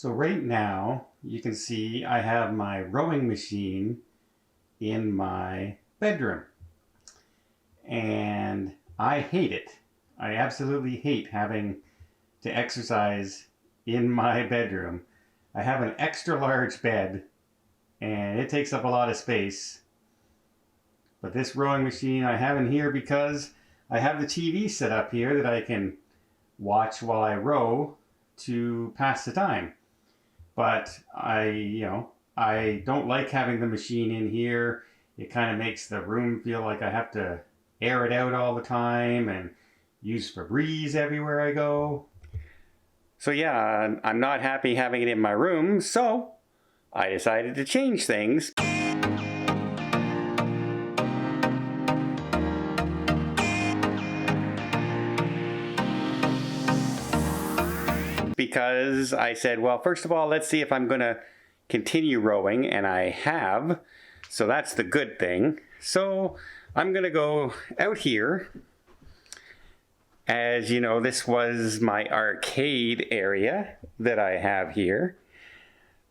So right now, you can see I have my rowing machine in my bedroom. And I hate it. I absolutely hate having to exercise in my bedroom. I have an extra large bed and it takes up a lot of space. But this rowing machine I have in here because I have the TV set up here that I can watch while I row to pass the time. But I don't like having the machine in here. It kind of makes the room feel like I have to air it out all the time and use Febreze everywhere I go. So yeah, I'm not happy having it in my room, so I decided to change things. Because I said, well, first of all, let's see if I'm going to continue rowing, and I have. So that's the good thing. So I'm going to go out here. As you know, this was my arcade area that I have here.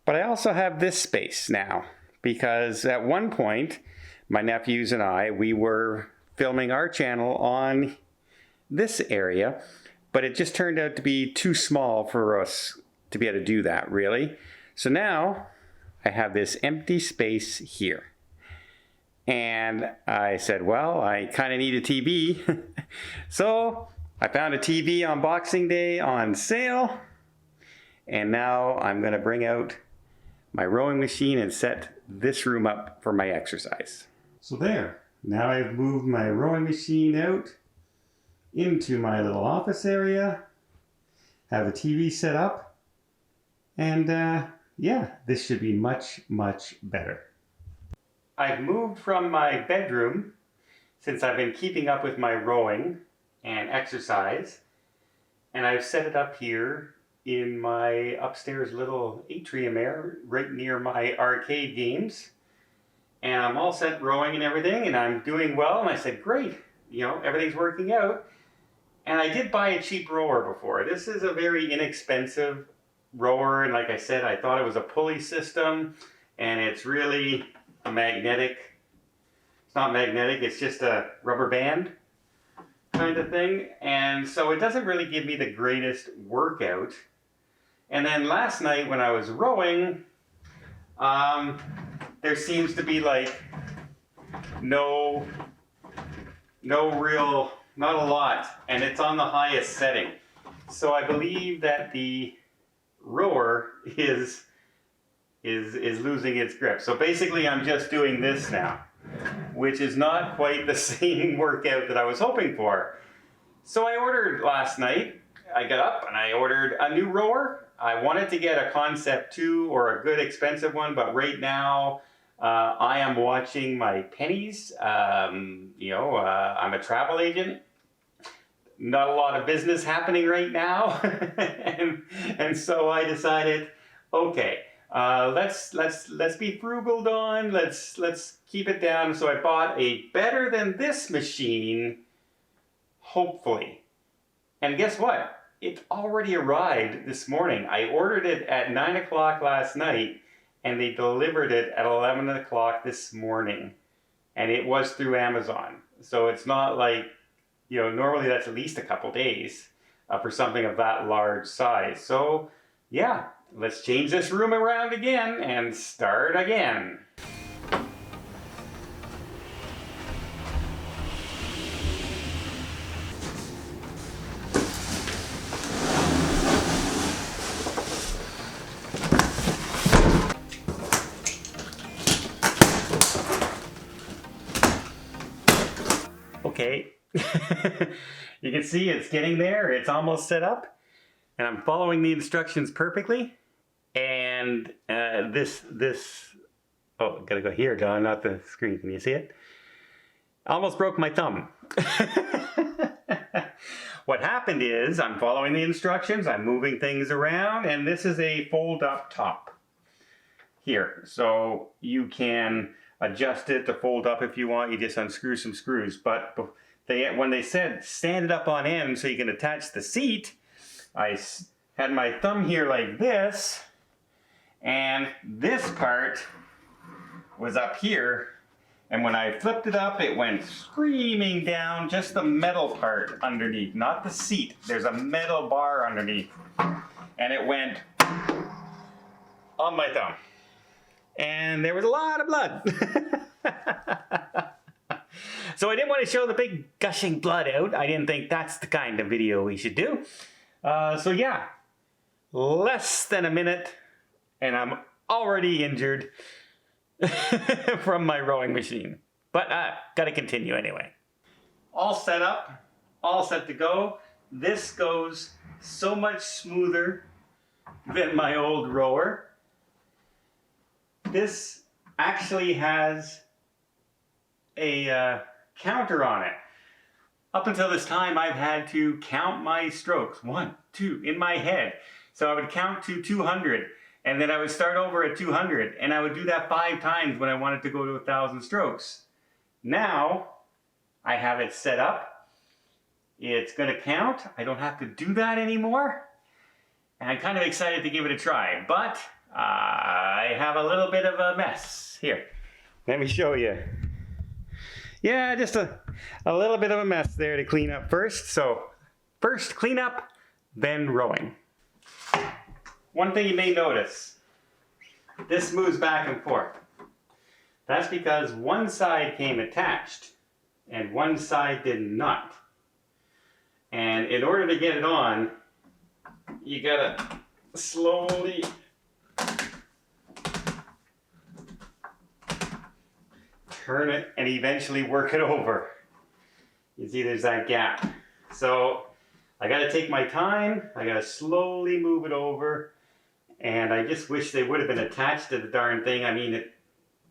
But I also have this space now, because at one point, my nephews and I, we were filming our channel on this area. But it just turned out to be too small for us to be able to do that, really. So now I have this empty space here. And I said, well, I kind of need a TV. So I found a TV on Boxing Day on sale. And now I'm going to bring out my rowing machine and set this room up for my exercise. So there. Now I've moved my rowing machine out into my little office area, have a TV set up, and yeah, this should be much, much better. I've moved from my bedroom since I've been keeping up with my rowing and exercise, and I've set it up here in my upstairs little atrium area right near my arcade games, and I'm all set rowing and everything, and I'm doing well, and I said, great, everything's working out. And I did buy a cheap rower before. This is a very inexpensive rower, and like I said, I thought it was a pulley system, and it's really a magnetic. It's not magnetic, it's just a rubber band kind of thing, and so it doesn't really give me the greatest workout. And then last night when I was rowing, there seems to be like not a lot, and it's on the highest setting. So I believe that the rower is losing its grip. So basically I'm just doing this now, which is not quite the same workout that I was hoping for. So I ordered last night, I got up and I ordered a new rower. I wanted to get a Concept 2 or a good expensive one, but right now I am watching my pennies. I'm a travel agent. Not a lot of business happening right now, and so I decided, okay, let's be frugal, Don. Let's keep it down. So I bought a better than this machine, hopefully. And guess what? It already arrived this morning. I ordered it at 9 o'clock last night, and they delivered it at 11 o'clock this morning. And it was through Amazon. So it's not like, normally that's at least a couple days for something of that large size. So yeah, let's change this room around again and start again. Okay. You can see it's getting there. It's almost set up, and I'm following the instructions perfectly. And oh, gotta go here, Don, not the screen. Can you see it? Almost broke my thumb. What happened is I'm following the instructions. I'm moving things around, and this is a fold-up top here. So you can adjust it to fold up if you want. You just unscrew some screws. But when they said stand it up on end so you can attach the seat, I had my thumb here like this, And this part was up here. And when I flipped it up, it went screaming down, just the metal part underneath, not the seat. There's a metal bar underneath. And it went on my thumb. And there was a lot of blood. So I didn't want to show the big gushing blood out. I didn't think that's the kind of video we should do. So yeah, less than a minute, and I'm already injured from my rowing machine. But gotta continue anyway. All set up, all set to go. This goes so much smoother than my old rower. This actually has a counter on it. Up until this time, I've had to count my strokes. 1, 2, in my head. So I would count to 200, and then I would start over at 200, and I would do that 5 times when I wanted to go to 1,000 strokes. Now, I have it set up. It's gonna count. I don't have to do that anymore. And I'm kind of excited to give it a try, but I have a little bit of a mess. Here, let me show you. Yeah, just a little bit of a mess there to clean up first. So first clean up, then rowing. One thing you may notice, this moves back and forth. That's because one side came attached and one side did not. And in order to get it on, you gotta slowly turn it and eventually work it over. You see there's that gap. So I gotta take my time, I gotta slowly move it over, and I just wish they would have been attached to the darn thing. I mean,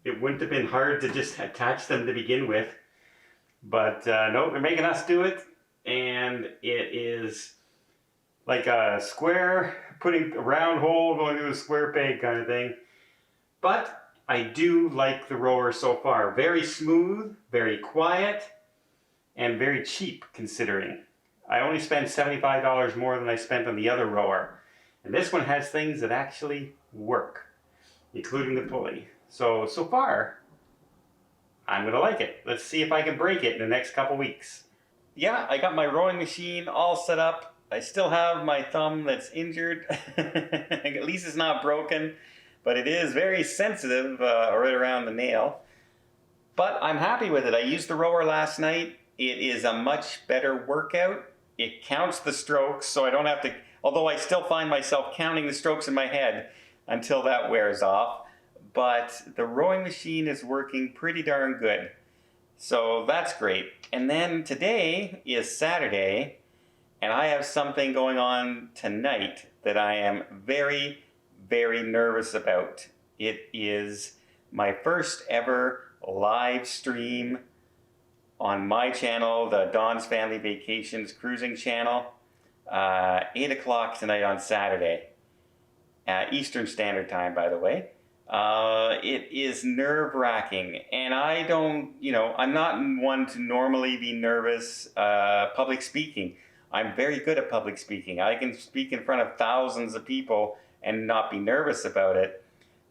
it wouldn't have been hard to just attach them to begin with. But no, they're making us do it, and it is like a square, putting a round hole going through a square peg kind of thing. But I do like the rower so far. Very smooth, very quiet, and very cheap considering. I only spent $75 more than I spent on the other rower. And this one has things that actually work, including the pulley. So far, I'm gonna like it. Let's see if I can break it in the next couple weeks. Yeah, I got my rowing machine all set up. I still have my thumb that's injured. At least it's not broken. But it is very sensitive right around the nail. But I'm happy with it. I used the rower last night. It is a much better workout. It counts the strokes, so I don't have to, although I still find myself counting the strokes in my head until that wears off. But the rowing machine is working pretty darn good. So that's great. And then today is Saturday, and I have something going on tonight that I am very nervous about. It is my first ever live stream on my channel, the Don's Family Vacations Cruising channel, 8 o'clock tonight on Saturday, Eastern Standard Time, by the way. It is nerve-wracking, and I don't, I'm not one to normally be nervous public speaking. I'm very good at public speaking. I can speak in front of thousands of people and not be nervous about it.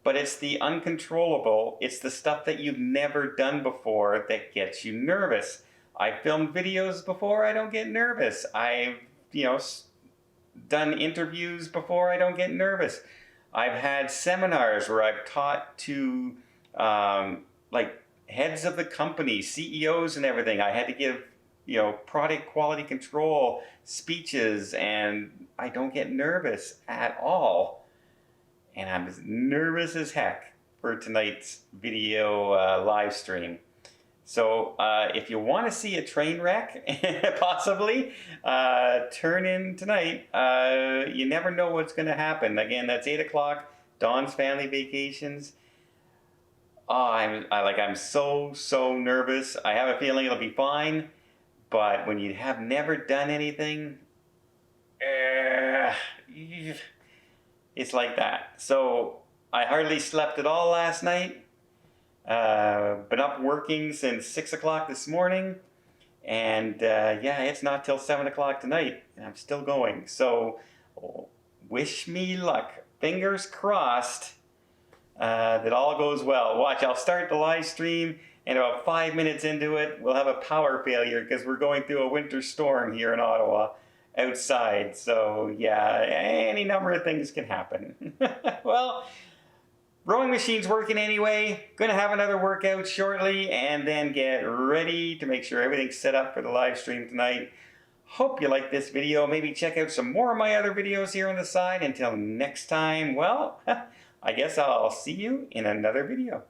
But it's the uncontrollable, it's the stuff that you've never done before that gets you nervous. I've filmed videos before, I don't get nervous. I've, done interviews before, I don't get nervous. I've had seminars where I've taught to like heads of the company, CEOs and everything. I had to give, product quality control speeches, and I don't get nervous at all. And I'm as nervous as heck for tonight's video live stream. So if you want to see a train wreck, possibly, turn in tonight. You never know what's going to happen. Again, that's 8 o'clock, Don's Family Vacations. Oh, I'm so nervous. I have a feeling it'll be fine. But when you have never done anything, it's like that. So I hardly slept at all last night. Been up working since 6 o'clock this morning. And it's not till 7 o'clock tonight. And I'm still going. So wish me luck. Fingers crossed that all goes well. Watch, I'll start the live stream, and about 5 minutes into it, we'll have a power failure because we're going through a winter storm here in Ottawa outside. So yeah, any number of things can happen. Well, rowing machine's working anyway. Gonna have another workout shortly and then get ready to make sure everything's set up for the live stream tonight. Hope you like this video. Maybe check out some more of my other videos here on the side. Until next time, well, I guess I'll see you in another video.